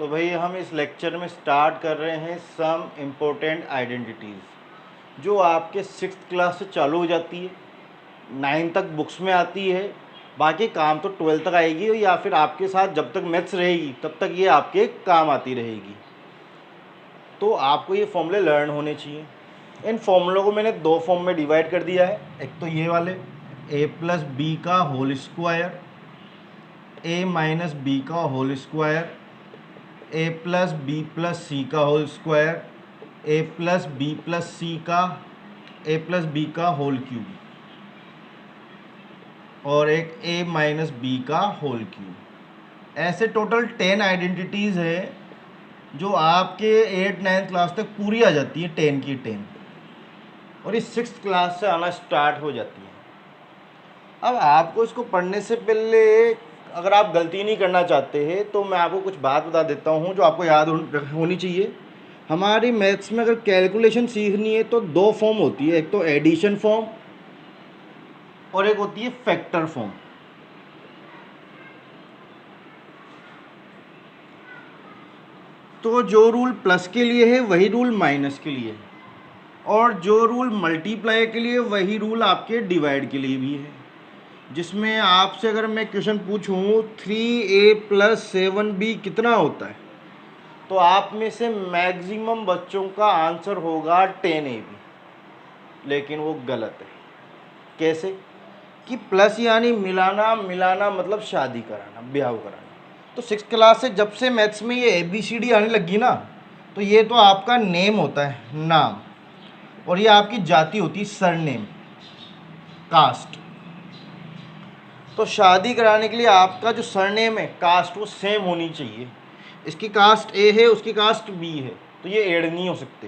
तो भाई हम इस लेक्चर में स्टार्ट कर रहे हैं सम इम्पोर्टेंट आइडेंटिटीज़ जो आपके 6th क्लास से चालू हो जाती है, 9 तक बुक्स में आती है, बाकी काम तो 12 तक आएगी या फिर आपके साथ जब तक मैथ्स रहेगी तब तक ये आपके काम आती रहेगी। तो आपको ये फॉर्मूले लर्न होने चाहिए। इन फॉर्मूलों को मैंने दो फॉर्म में डिवाइड कर दिया है। एक तो ये वाले a प्लस बी का whole square, a minus b का whole square, a plus B plus c का whole square, a plus B plus c का a प्लस बी का होल क्यूब, और एक a माइनस बी का होल क्यूब। ऐसे total 10 identities है जो आपके 8-9 क्लास तक पूरी आ जाती है, 10 की 10, और इस 6th क्लास से आना स्टार्ट हो जाती है। अब आपको इसको पढ़ने से पहले अगर आप गलती नहीं करना चाहते हैं तो मैं आपको कुछ बात बता देता हूँ जो आपको याद होनी चाहिए। हमारी मैथ्स में अगर कैलकुलेशन सीखनी है तो दो फॉर्म होती है, एक तो एडिशन फॉर्म और एक होती है फैक्टर फॉर्म। तो जो रूल प्लस के लिए है वही रूल माइनस के लिए है, और जो रूल मल्टीप्लाई के लिए वही रूल आपके डिवाइड के लिए भी है। जिसमें आपसे अगर मैं क्वेश्चन पूछूं 3a प्लस 7b कितना होता है, तो आप में से मैक्सिमम बच्चों का आंसर होगा 10ab, लेकिन वो गलत है। कैसे कि प्लस यानी मिलाना, मिलाना मतलब शादी कराना, ब्याह कराना। तो 6th क्लास से जब से मैथ्स में ये ABCD आने लगी ना, तो ये तो आपका नेम होता है, नाम, और ये आपकी जाति होती है, सरनेम, कास्ट। तो शादी कराने के लिए आपका जो सरनेम है, कास्ट, वो सेम होनी चाहिए। इसकी कास्ट A है, उसकी कास्ट B है, तो ये ऐड नहीं हो सकते।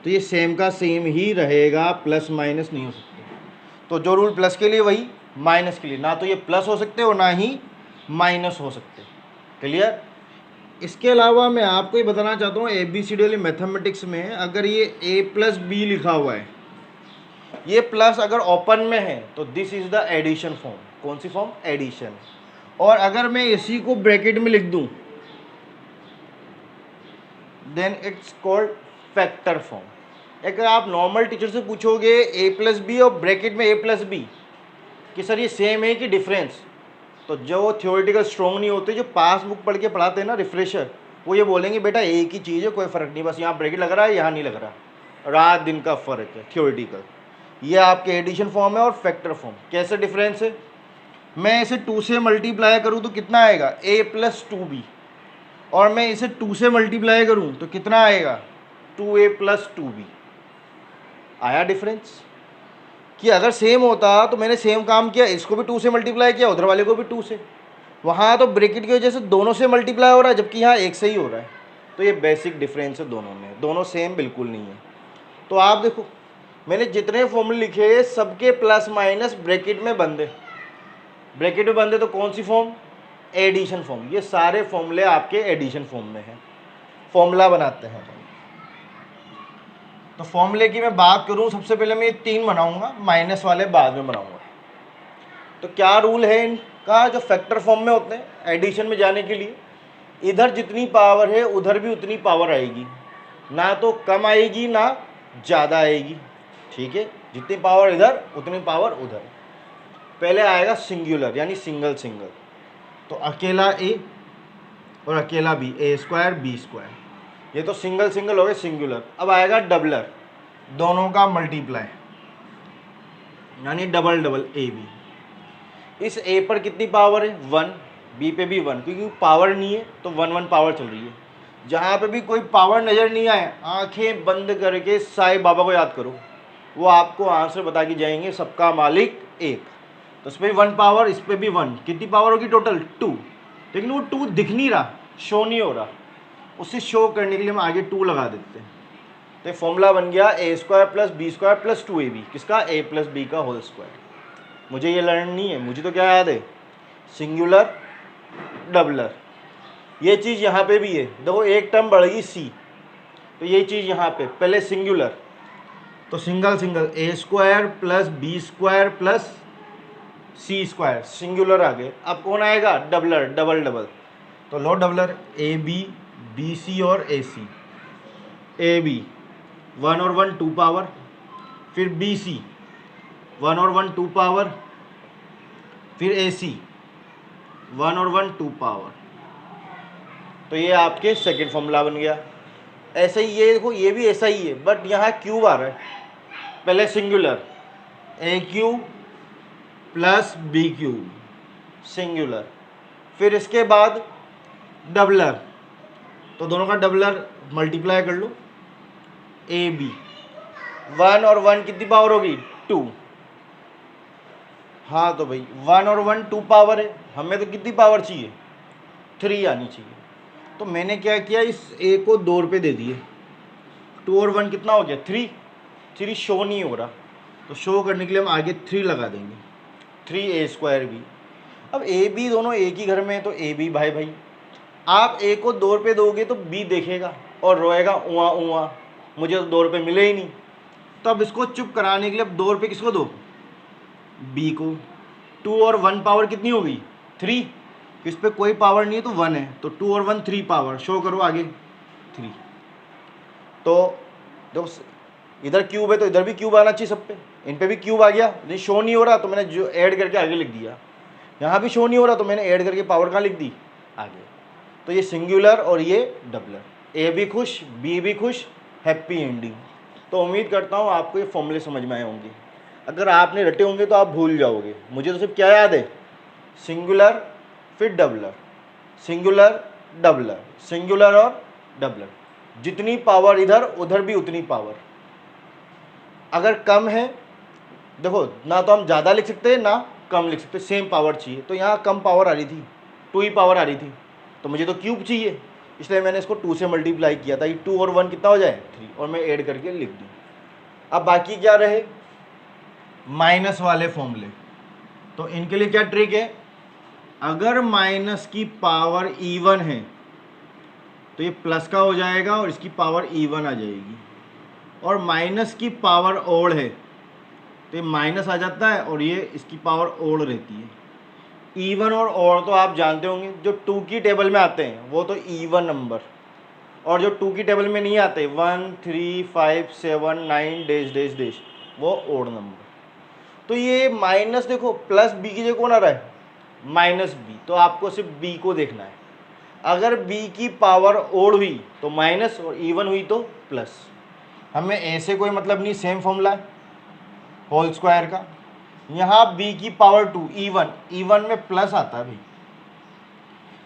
तो ये सेम का सेम ही रहेगा, प्लस माइनस नहीं हो सकते। तो जो रूल प्लस के लिए वही माइनस के लिए, ना तो ये प्लस हो सकते और ना ही माइनस हो सकते। क्लियर? इसके अलावा मैं आपको ये बताना चाहता हूँ ABCD वाली मैथमेटिक्स में अगर ये a प्लस बी लिखा हुआ है, ये प्लस अगर ओपन में है तो this is the addition form. कौन सी फॉर्म? एडिशन। और अगर मैं इसी को ब्रैकेट में लिख दूं then it's called factor form. अगर आप नॉर्मल टीचर से पूछोगे a प्लस बी और ब्रैकेट में a प्लस बी कि सर ये सेम है कि डिफरेंस, तो जो थियोरेटिकल स्ट्रॉन्ग नहीं होते, जो पास बुक पढ़ के पढ़ाते हैं ना, रिफ्रेशर, वो ये बोलेंगे बेटा एक ही चीज़ है, कोई फ़र्क नहीं, बस यहाँ ब्रैकेट लग रहा है, यहाँ नहीं लग रहा, रात दिन का फ़र्क है थियोरेटिकल। ये आपके एडिशन फॉर्म है। और फैक्टर फॉर्म कैसे डिफरेंस है? मैं इसे 2 से मल्टीप्लाई करूँ तो कितना आएगा? a plus 2b। और मैं इसे 2 से मल्टीप्लाई करूँ तो कितना आएगा? 2a plus 2b। आया डिफरेंस? कि अगर सेम होता तो मैंने सेम काम किया, इसको भी 2 से मल्टीप्लाई किया, उधर वाले को भी 2 से। वहाँ तो ब्रैकेट की वजह से दोनों से मल्टीप्लाई हो रहा है, जबकि यहाँ एक से ही हो रहा है। तो ये बेसिक डिफरेंस है दोनों में, दोनों सेम बिल्कुल नहीं है। तो आप देखो मैंने जितने फॉर्मूले लिखे सबके प्लस माइनस ब्रैकेट में बंदे, ब्रैकेट में बंदे, तो कौन सी फॉर्म? Addition form. ये सारे फॉर्मूले आपके एडिशन फॉर्म में हैं, फॉर्मूला बनाते हैं। तो फॉर्मूले की मैं बात करूं, सबसे पहले मैं ये 3 बनाऊंगा, माइनस वाले बाद में बनाऊंगा। तो क्या रूल है इनका जो फैक्टर फॉर्म में होते हैं? एडिशन में जाने के लिए इधर जितनी पावर है उधर भी उतनी पावर आएगी, ना तो कम आएगी ना ज़्यादा आएगी। ठीक है, जितनी पावर इधर उतनी पावर उधर। पहले आएगा सिंगुलर यानी सिंगल सिंगल, तो अकेला a और अकेला b, a square b square, ये तो सिंगल सिंगल हो गए सिंगुलर। अब आएगा डबलर, दोनों का मल्टीप्लाई यानी डबल डबल a b। इस a पर कितनी पावर है? 1, b पे भी 1, क्योंकि पावर नहीं है तो 1 1 पावर चल रही है। जहाँ पे भी कोई पावर नज़र नहीं आए, आंखें बंद करके साईं बाबा को याद करो, वो आपको आंसर बता के जाएंगे सबका मालिक एक। तो इस पर भी 1 पावर, इस पर भी 1, कितनी पावर होगी टोटल? 2। लेकिन वो 2 दिख नहीं रहा, शो नहीं हो रहा, उसे शो करने के लिए हम आगे 2 लगा देते हैं। तो फॉर्मूला बन गया a square plus b square plus 2ab। किसका? a प्लस b का होल स्क्वायर। मुझे ये लर्न नहीं है, मुझे तो क्या याद है? Singular, doubler. ये चीज़ यहाँ पे भी है, देखो एक टर्म बढ़ गई c, तो ये चीज़ यहाँ पे पहले सिंगुलर, तो single single a square plus b square plus c square, singular आ गए। अब कौन आएगा? Doubler, double double. तो लो doubler a b b c और ए सी, ए बी 1 और 1 2 पावर, फिर बी सी 1 और 1 2 पावर, फिर ए सी 1 और 1 2 पावर। तो ये आपके सेकेंड फॉर्मूला बन गया। ऐसे ही ये देखो, ये भी ऐसा ही है, बट यहाँ क्यूब आ रहा है। पहले singular a cube plus B cube singular, फिर इसके बाद डबलर, तो दोनों का डबलर मल्टीप्लाई कर लो, ए बी 1 और 1 कितनी पावर होगी 2। हाँ तो भाई 1 और 1 2 पावर है, हमें तो कितनी पावर चाहिए 3 आनी चाहिए। तो मैंने क्या किया, इस ए को 2 रुपये दे दिए, 2 और 1 कितना हो गया 3, 3 शो नहीं हो रहा, तो शो करने के लिए हम आगे 3 लगा देंगे, 3a² बी। अब ए बी दोनों एक ही घर में है, तो ए बी भाई भाई आप ए को 2 रुपये दोगे तो बी देखेगा और रोएगा उआ उआ, मुझे तो 2 रुपये मिले ही नहीं। तो अब इसको चुप कराने के लिए अब 2 रुपये किसको दो, बी को। 2 और 1 पावर कितनी होगी 3, इस पर कोई पावर नहीं है तो 1 है, तो 2 और 1 3 पावर, शो करो आगे 3। तो देखो इधर क्यूब है तो इधर भी क्यूब आना चाहिए सब पे, इन पे भी क्यूब आ गया, लेकिन शो नहीं हो रहा तो मैंने जो ऐड करके आगे लिख दिया। यहाँ भी शो नहीं हो रहा तो मैंने ऐड करके पावर कहाँ लिख दी आगे। तो ये सिंगुलर और ये डबलर, ए भी खुश बी भी खुश, हैप्पी एंडिंग। तो उम्मीद करता हूँ आपको ये फॉर्मूले समझ में आए होंगे। अगर आपने रटे होंगे तो आप भूल जाओगे। मुझे तो सिर्फ क्या याद है, सिंगुलर फिर डबलर, सिंगुलर डबलर, सिंगुलर और डबलर, जितनी पावर इधर उधर भी उतनी पावर। अगर कम है देखो, ना तो हम ज़्यादा लिख सकते हैं ना कम लिख सकते, सेम पावर चाहिए। तो यहाँ कम पावर आ रही थी, 2 ही पावर आ रही थी, तो मुझे तो क्यूब चाहिए, इसलिए मैंने इसको 2 से मल्टीप्लाई किया था, ये 2 और 1 कितना हो जाए 3, और मैं ऐड करके लिख दी। अब बाकी क्या रहे माइनस वाले फॉर्मूले। तो इनके लिए क्या ट्रिक है, अगर माइनस की पावर इवन है तो ये प्लस का हो जाएगा और इसकी पावर इवन आ जाएगी, और माइनस की पावर ओड है तो ये माइनस आ जाता है और ये इसकी पावर ओड रहती है। इवन और ओड तो आप जानते होंगे, जो 2 की टेबल में आते हैं वो तो इवन नंबर, और जो 2 की टेबल में नहीं आते 1 3 5 7 9 डैश डैश डैश, वो ओड नंबर। तो ये माइनस देखो प्लस बी की जगह कौन आ रहा है माइनस बी, तो आपको सिर्फ बी को देखना है। अगर बी की पावर ओड हुई तो माइनस और इवन हुई तो प्लस। हमें ऐसे कोई मतलब नहीं, सेम फॉर्मूला है होल स्क्वायर का। यहाँ b की पावर 2 इवन, इवन में प्लस आता है भाई,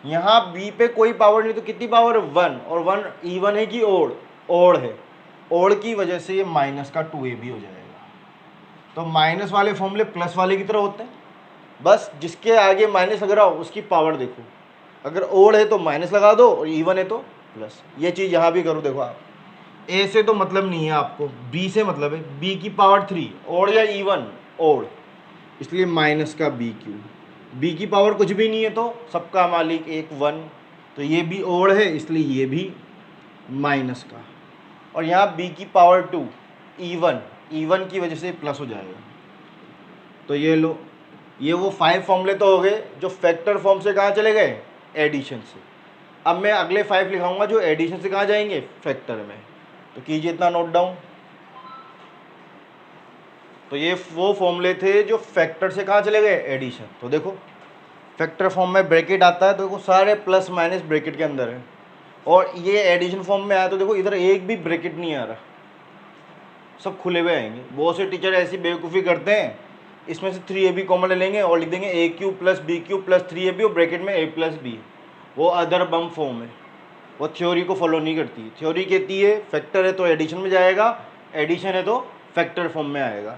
यहाँ b पे कोई पावर नहीं तो कितनी पावर है 1, और 1 इवन है कि ओड, ओड है, ओड की वजह से ये माइनस का 2ab हो जाएगा। तो माइनस वाले फॉर्मूले प्लस वाले की तरह होते हैं, बस जिसके आगे माइनस लग रहा हो उसकी पावर देखो, अगर ओड है तो माइनस लगा दो और इवन है तो प्लस। ये चीज़ यहाँ भी करो, देखो आप ए से तो मतलब नहीं है आपको, बी से मतलब है, बी की पावर 3 ओड या इवन ओड, इसलिए माइनस का बी क्यूब। बी की पावर कुछ भी नहीं है तो सबका मालिक एक 1, तो ये भी ओड है इसलिए ये भी माइनस का, और यहाँ बी की पावर 2 इवन, इवन की वजह से प्लस हो जाएगा। तो ये लो, ये वो 5 फॉर्मूले तो हो गए जो फैक्टर फॉर्म से कहाँ चले गए एडिशन से। अब मैं अगले 5 लिखाऊंगा जो एडिशन से कहाँ जाएंगे फैक्टर में, तो कीजिए इतना नोट डाउन। तो ये वो फॉर्मूले थे जो फैक्टर से कहाँ चले गए एडिशन। तो देखो फैक्टर फॉर्म में ब्रैकेट आता है तो देखो सारे प्लस माइनस ब्रैकेट के अंदर है, और ये एडिशन फॉर्म में आया तो देखो इधर एक भी ब्रैकेट नहीं आ रहा, सब खुले हुए आएंगे। बहुत से टीचर ऐसी बेवकूफ़ी करते हैं, इसमें से 3ab कॉमन ले लेंगे और लिख देंगे a³ plus b³ plus 3ab और ब्रैकेट में a प्लस b। वो अदर बम फॉर्म है, वो थ्योरी को फॉलो नहीं करती। थ्योरी कहती है फैक्टर है तो एडिशन में जाएगा, एडिशन है तो फैक्टर फॉर्म में आएगा।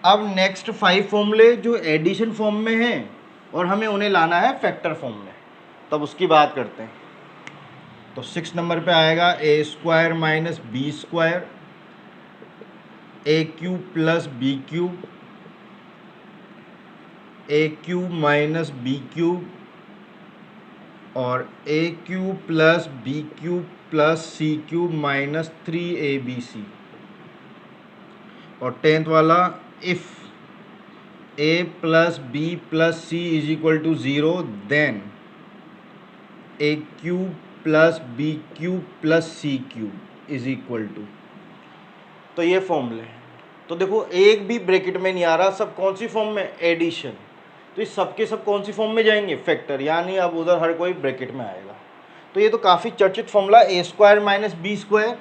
अब नेक्स्ट 5 फॉर्मूले जो एडिशन फॉर्म में हैं और हमें उन्हें लाना है फैक्टर फॉर्म में, तब उसकी बात करते हैं। तो 6 नंबर पे आएगा a² minus b² a³ plus b³ a³ minus b³ और a³ plus b³ plus c³ minus 3abc। और 10th वाला if a plus b plus c is equal to 0 then a³ plus B cube plus C cube is equal to, तो ये फॉर्मूले हैं। तो देखो एक भी ब्रैकेट में नहीं आ रहा, सब कौन सी फॉर्म में, एडिशन। तो ये सब के सब कौन सी फॉर्म में जाएंगे, फैक्टर, यानी अब उधर हर कोई ब्रैकेट में आएगा। तो ये तो काफ़ी चर्चित फॉर्मूला, ए स्क्वायर माइनस बी स्क्वायर,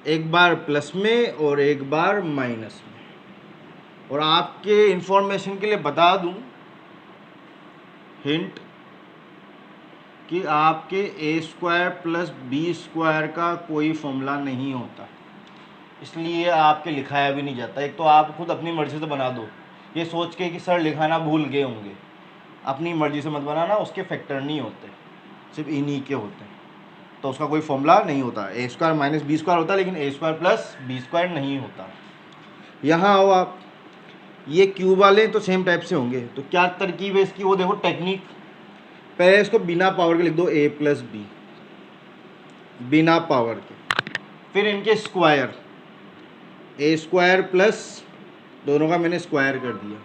एक बार प्लस में और एक बार माइनस में। और आपके इंफॉर्मेशन के लिए बता दूं, हिंट, कि आपके ए स्क्वायर प्लस बी स्क्वायर का कोई फॉर्मूला नहीं होता, इसलिए आपके लिखाया भी नहीं जाता। एक तो आप खुद अपनी मर्ज़ी से बना दो, ये सोच के कि सर लिखाना भूल गए होंगे, अपनी मर्ज़ी से मत बनाना, उसके फैक्टर नहीं होते, सिर्फ इन्हीं के होते हैं। तो उसका कोई फॉर्मूला नहीं होता। ए स्क्वायर माइनस बी स्क्वायर होता है, लेकिन ए स्क्वायर प्लस बी स्क्वायर नहीं होता। यहाँ आओ आप, ये क्यूब वाले तो सेम टाइप से होंगे, तो क्या तरकीब है इसकी, वो देखो टेक्निक। पहले इसको बिना पावर के लिख दो, ए प्लस बी, बिना पावर के। फिर इनके स्क्वायर, ए स्क्वायर प्लस, दोनों का मैंने स्क्वायर कर दिया।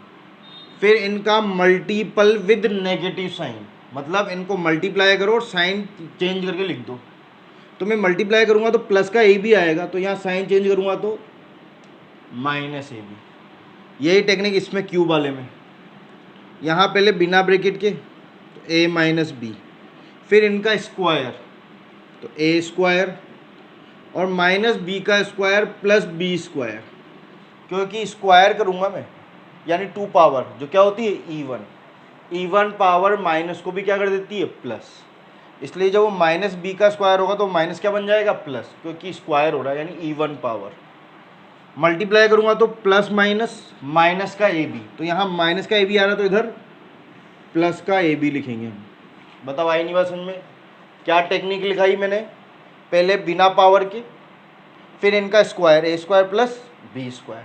फिर इनका मल्टीपल विद नेगेटिव साइन, मतलब इनको मल्टीप्लाई करो और साइन चेंज करके लिख दो। तो मैं मल्टीप्लाई करूँगा तो प्लस का ए भी आएगा, तो यहाँ साइन चेंज करूँगा तो माइनस ए बी। यही टेक्निक इसमें क्यूब वाले में। यहाँ पहले बिना ब्रैकेट के, तो ए माइनस बी, फिर इनका स्क्वायर, तो ए स्क्वायर और माइनस बी का स्क्वायर प्लस बी स्क्वायर, क्योंकि स्क्वायर करूँगा मैं, यानी 2 पावर जो क्या होती है, इवन। इवन पावर माइनस को भी क्या कर देती है, प्लस। इसलिए जब वो माइनस बी का स्क्वायर होगा तो माइनस क्या बन जाएगा, प्लस, क्योंकि स्क्वायर हो रहा है यानी इवन पावर। मल्टीप्लाई करूँगा तो प्लस माइनस, माइनस का ए बी, तो यहाँ माइनस का ए बी आ रहा तो इधर प्लस का ए बी लिखेंगे हम। बताओ आई नहीं बात समझ में? क्या टेक्निक लिखाई मैंने, पहले बिना पावर के, फिर इनका square, a square plus b square,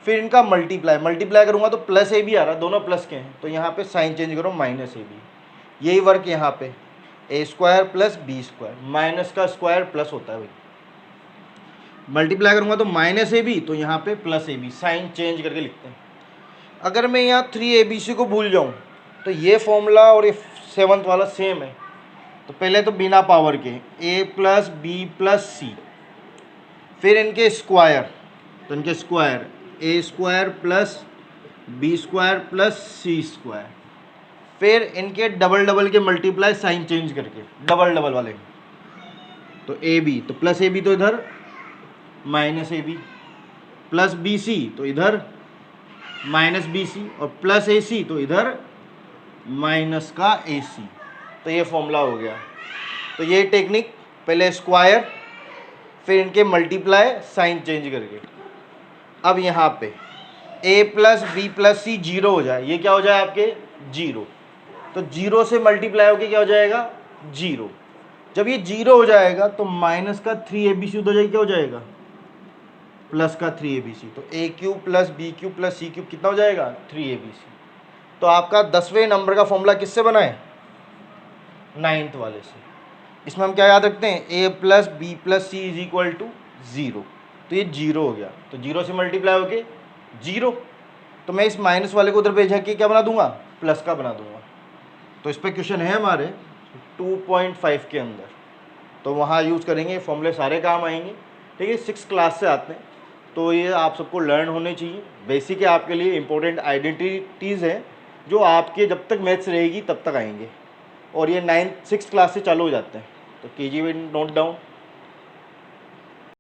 फिर इनका मल्टीप्लाई, मल्टीप्लाई करूँगा तो प्लस ए बी आ रहा, दोनों प्लस के हैं, तो यहाँ पे साइन चेंज करो, माइनस ए बी। यही वर्क यहाँ पे, a square plus b square, minus का स्क्वायर प्लस होता है भाई। मल्टीप्लाई करूँगा तो माइनस ए बी, तो यहाँ पे प्लस ए बी, साइन चेंज करके लिखते हैं। अगर मैं यहाँ 3ABC को भूल जाऊँ तो ये फॉर्मूला और ये 7th वाला सेम है। तो पहले तो बिना पावर के, a plus B plus c, फिर इनके स्क्वायर, तो इनके square, a square plus b square plus c square, फिर इनके डबल डबल के मल्टीप्लाई साइन चेंज करके, डबल डबल वाले, तो ए बी, तो प्लस ए बी तो इधर minus a b, plus b c तो इधर माइनस बी सी, और प्लस ए सी तो इधर माइनस का ए सी। तो ये फॉर्मूला हो गया। तो ये टेक्निक, पहले स्क्वायर, फिर इनके मल्टीप्लाई साइन चेंज करके। अब यहाँ पे a plus B plus C zero हो जाए, ये क्या हो जाए आपके, जीरो। तो जीरो से मल्टीप्लाई होके क्या हो जाएगा, जीरो। जब ये जीरो हो जाएगा तो माइनस का 3ABC उधर जाए क्या हो जाएगा, प्लस का 3ABC। तो a cube plus B cube plus C cube कितना हो जाएगा, 3ABC। तो आपका 10वें नंबर का फॉर्मूला किससे बना है, 9th वाले से। इसमें हम क्या याद रखते हैं, a plus B plus c is equal to 0। तो ये 0 हो गया, तो 0 से मल्टीप्लाई होके 0। तो मैं इस माइनस वाले को उधर भेज के क्या बना दूंगा, प्लस का बना दूंगा। तो इस पर क्वेश्चन है हमारे 2.5 के अंदर, तो वहाँ यूज़ करेंगे, फॉर्मूले सारे काम आएंगे। ठीक है, 6th क्लास से आते हैं, तो ये आप सबको लर्न होने चाहिए। बेसिक है आपके लिए, इंपॉर्टेंट आइडेंटिटीज़ हैं जो आपके जब तक मैथ्स रहेगी तब तक आएंगे, और ये 6th क्लास से चालू हो जाते हैं। तो कीजिए नोट डाउन।